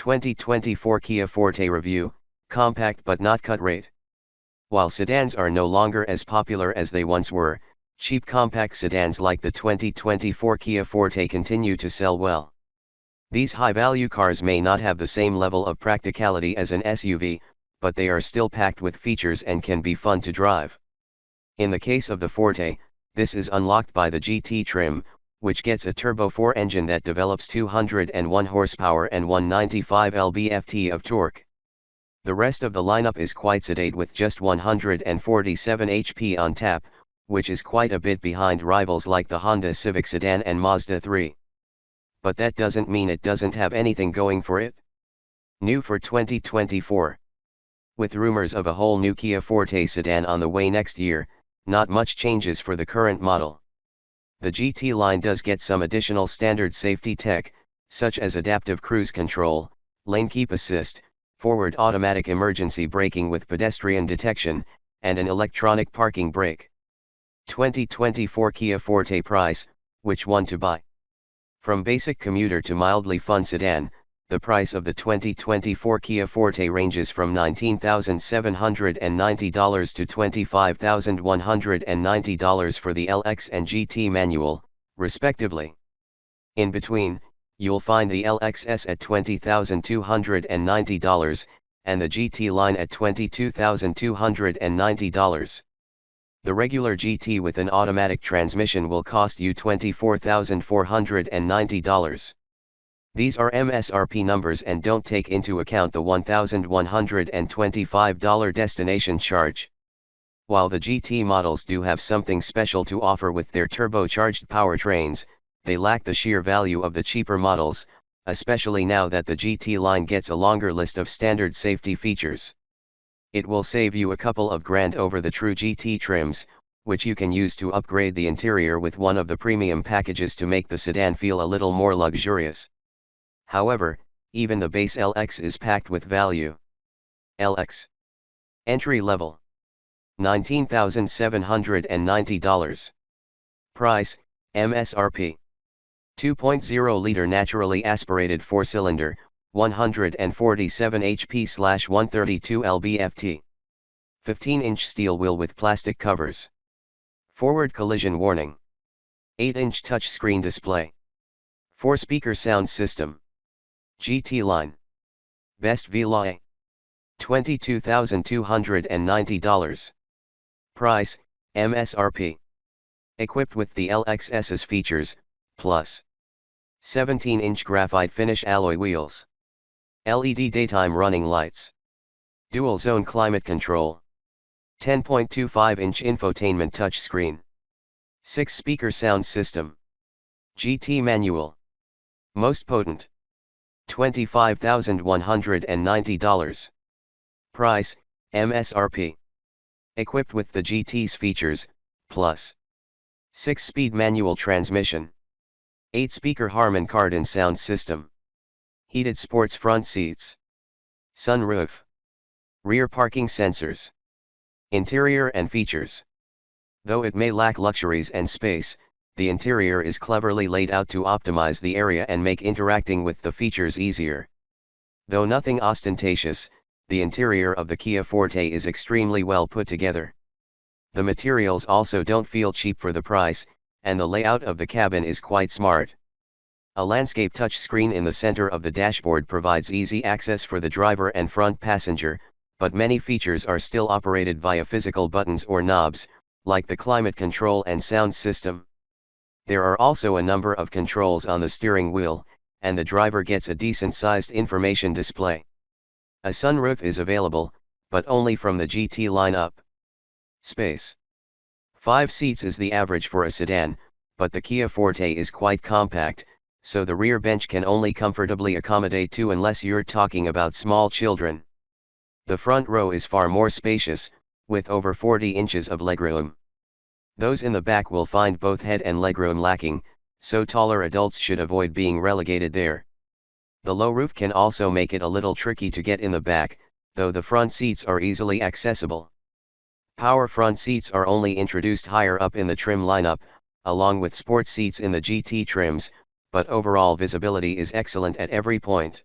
2024 Kia Forte Review, compact but not cut rate. While sedans are no longer as popular as they once were, cheap compact sedans like the 2024 Kia Forte continue to sell well. These high-value cars may not have the same level of practicality as an SUV, but they are still packed with features and can be fun to drive. In the case of the Forte, this is unlocked by the GT trim, which gets a Turbo 4 engine that develops 201 horsepower and 195 lb-ft of torque. The rest of the lineup is quite sedate with just 147 HP on tap, which is quite a bit behind rivals like the Honda Civic sedan and Mazda 3. But that doesn't mean it doesn't have anything going for it. New for 2024. With rumors of a whole new Kia Forte sedan on the way next year, not much changes for the current model. The GT line does get some additional standard safety tech, such as adaptive cruise control, lane keep assist, forward automatic emergency braking with pedestrian detection, and an electronic parking brake. 2024 Kia Forte price, which one to buy? From basic commuter to mildly fun sedan, the price of the 2024 Kia Forte ranges from $19,790 to $25,190 for the LX and GT manual, respectively. In between, you'll find the LXS at $20,290, and the GT line at $22,290. The regular GT with an automatic transmission will cost you $24,490. These are MSRP numbers and don't take into account the $1,125 destination charge. While the GT models do have something special to offer with their turbocharged powertrains, they lack the sheer value of the cheaper models, especially now that the GT line gets a longer list of standard safety features. It will save you a couple of grand over the true GT trims, which you can use to upgrade the interior with one of the premium packages to make the sedan feel a little more luxurious. However, even the base LX is packed with value. LX. Entry level. $19,790. Price, MSRP. 2.0-liter naturally aspirated 4-cylinder, 147 HP/132 lb-ft. 15-inch steel wheel with plastic covers. Forward collision warning. 8-inch touchscreen display. 4-speaker sound system. GT line. Best VLA. $22,290. Price, MSRP. Equipped with the LXS's features, plus 17-inch graphite finish alloy wheels. LED daytime running lights. Dual zone climate control. 10.25-inch infotainment touchscreen. 6-speaker sound system. GT manual. Most potent. $25,190. Price, MSRP. Equipped with the GT's features, plus 6-speed manual transmission. 8-speaker Harman Kardon sound system. Heated sports front seats. Sunroof. Rear parking sensors. Interior and features. Though it may lack luxuries and space, the interior is cleverly laid out to optimize the area and make interacting with the features easier. Though nothing ostentatious, the interior of the Kia Forte is extremely well put together. The materials also don't feel cheap for the price, and the layout of the cabin is quite smart. A landscape touchscreen in the center of the dashboard provides easy access for the driver and front passenger, but many features are still operated via physical buttons or knobs, like the climate control and sound system. There are also a number of controls on the steering wheel, and the driver gets a decent-sized information display. A sunroof is available, but only from the GT lineup. Space. 5 seats is the average for a sedan, but the Kia Forte is quite compact, so the rear bench can only comfortably accommodate 2 unless you're talking about small children. The front row is far more spacious, with over 40 inches of legroom. Those in the back will find both head and legroom lacking, so taller adults should avoid being relegated there. The low roof can also make it a little tricky to get in the back, though the front seats are easily accessible. Power front seats are only introduced higher up in the trim lineup, along with sport seats in the GT trims, but overall visibility is excellent at every point.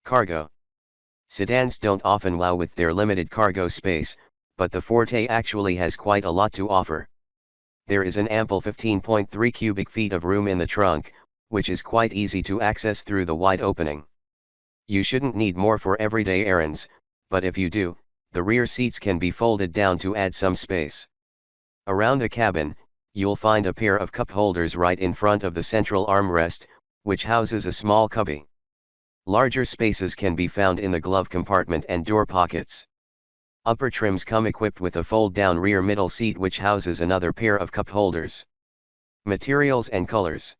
Cargo. Sedans don't often wow with their limited cargo space, but the Forte actually has quite a lot to offer. There is an ample 15.3 cubic feet of room in the trunk, which is quite easy to access through the wide opening. You shouldn't need more for everyday errands, but if you do, the rear seats can be folded down to add some space. Around the cabin, you'll find a pair of cup holders right in front of the central armrest, which houses a small cubby. Larger spaces can be found in the glove compartment and door pockets. Upper trims come equipped with a fold-down rear middle seat which houses another pair of cup holders. Materials and colors.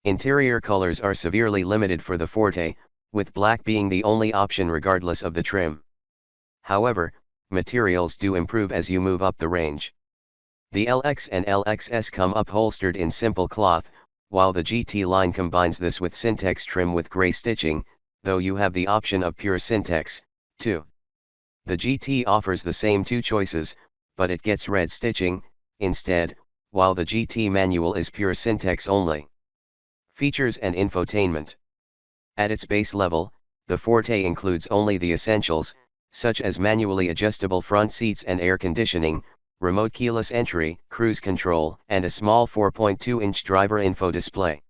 Interior colors are severely limited for the Forte, with black being the only option regardless of the trim. However, materials do improve as you move up the range. The LX and LXS come upholstered in simple cloth, while the GT line combines this with Syntex trim with grey stitching, though you have the option of pure Syntex, too. The GT offers the same two choices, but it gets red stitching, instead, while the GT manual is pure Syntex only. Features and infotainment. At its base level, the Forte includes only the essentials, such as manually adjustable front seats and air conditioning, remote keyless entry, cruise control, and a small 4.2-inch driver info display.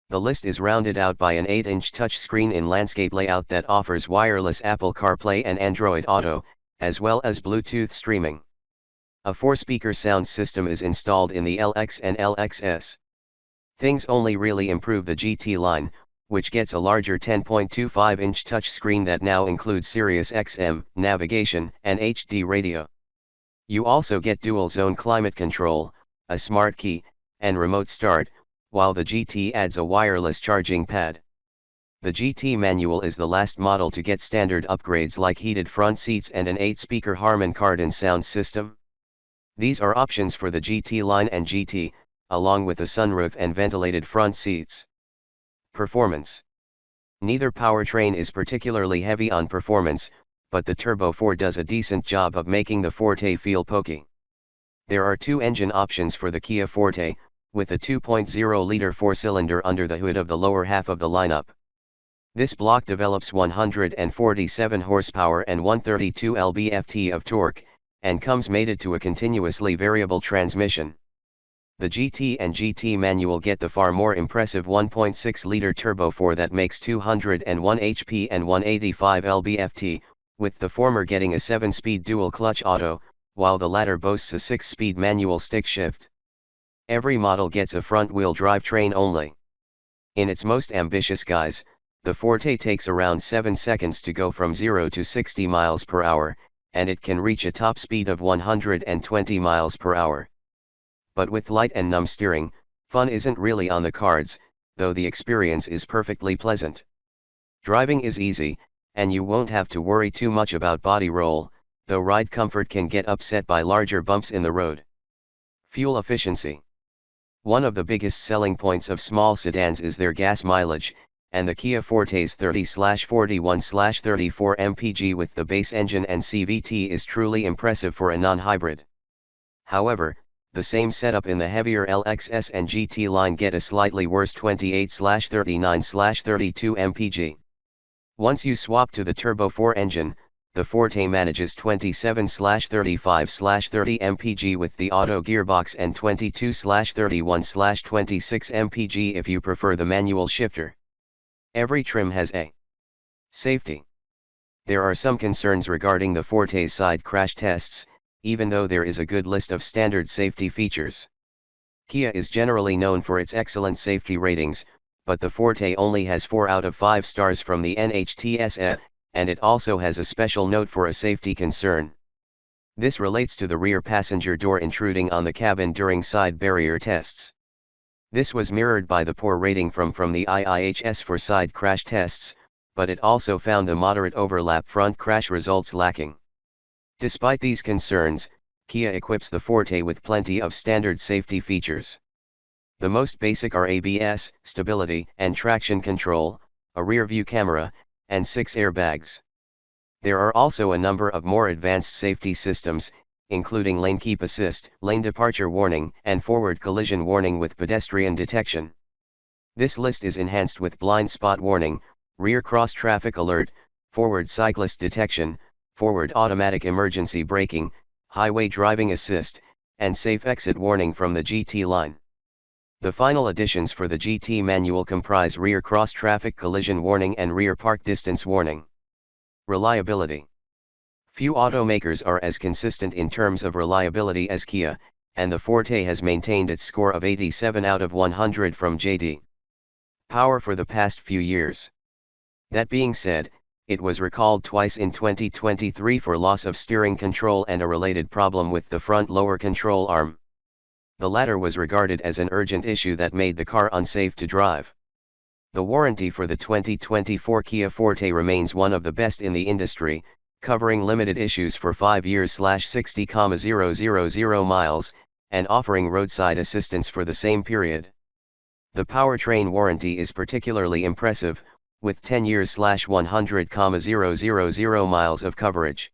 The list is rounded out by an 8-inch touchscreen in landscape layout that offers wireless Apple CarPlay and Android Auto, as well as Bluetooth streaming. A 4-speaker sound system is installed in the LX and LXS. Things only really improve the GT line, which gets a larger 10.25-inch touchscreen that now includes Sirius XM, navigation, and HD radio. You also get dual-zone climate control, a smart key, and remote start, while the GT adds a wireless charging pad. The GT manual is the last model to get standard upgrades like heated front seats and an 8-speaker Harman Kardon sound system. These are options for the GT line and GT, along with a sunroof and ventilated front seats. Performance. Neither powertrain is particularly heavy on performance, but the Turbo 4 does a decent job of making the Forte feel pokey. There are two engine options for the Kia Forte, with a 2.0-liter 4-cylinder under the hood of the lower half of the lineup. This block develops 147 horsepower and 132 lb-ft of torque, and comes mated to a continuously variable transmission. The GT and GT manual get the far more impressive 1.6-liter Turbo 4 that makes 201 HP and 185 lb-ft, with the former getting a 7-speed dual-clutch auto, while the latter boasts a 6-speed manual stick shift. Every model gets a front-wheel drivetrain only. In its most ambitious guise, the Forte takes around 7 seconds to go from 0 to 60 miles per hour, and it can reach a top speed of 120 miles per hour. But with light and numb steering, fun isn't really on the cards, though the experience is perfectly pleasant. Driving is easy, and you won't have to worry too much about body roll, though ride comfort can get upset by larger bumps in the road. Fuel efficiency. One of the biggest selling points of small sedans is their gas mileage, and the Kia Forte's 30/41/34 mpg with the base engine and CVT is truly impressive for a non-hybrid. However, the same setup in the heavier LXS and GT line get a slightly worse 28/39/32 mpg. Once you swap to the Turbo 4 engine, the Forte manages 27/35/30 mpg with the auto gearbox and 22/31/26 mpg if you prefer the manual shifter. Every trim has a safety. There are some concerns regarding the Forte's side crash tests, even though there is a good list of standard safety features. Kia is generally known for its excellent safety ratings, but the Forte only has 4 out of 5 stars from the NHTSA, and it also has a special note for a safety concern. This relates to the rear passenger door intruding on the cabin during side barrier tests. This was mirrored by the poor rating from the IIHS for side crash tests, but it also found the moderate overlap front crash results lacking. Despite these concerns, Kia equips the Forte with plenty of standard safety features. The most basic are ABS, stability and traction control, a rear-view camera, and 6 airbags. There are also a number of more advanced safety systems, including lane keep assist, lane departure warning, and forward collision warning with pedestrian detection. This list is enhanced with blind spot warning, rear cross traffic alert, forward cyclist detection, forward automatic emergency braking, highway driving assist, and safe exit warning from the GT line. The final additions for the GT manual comprise rear cross traffic collision warning and rear park distance warning. Reliability. Few automakers are as consistent in terms of reliability as Kia, and the Forte has maintained its score of 87 out of 100 from JD Power for the past few years. That being said, it was recalled twice in 2023 for loss of steering control and a related problem with the front lower control arm. The latter was regarded as an urgent issue that made the car unsafe to drive. The warranty for the 2024 Kia Forte remains one of the best in the industry, covering limited issues for 5 years /60,000 miles, and offering roadside assistance for the same period. The powertrain warranty is particularly impressive, with 10 years /100,000 miles of coverage.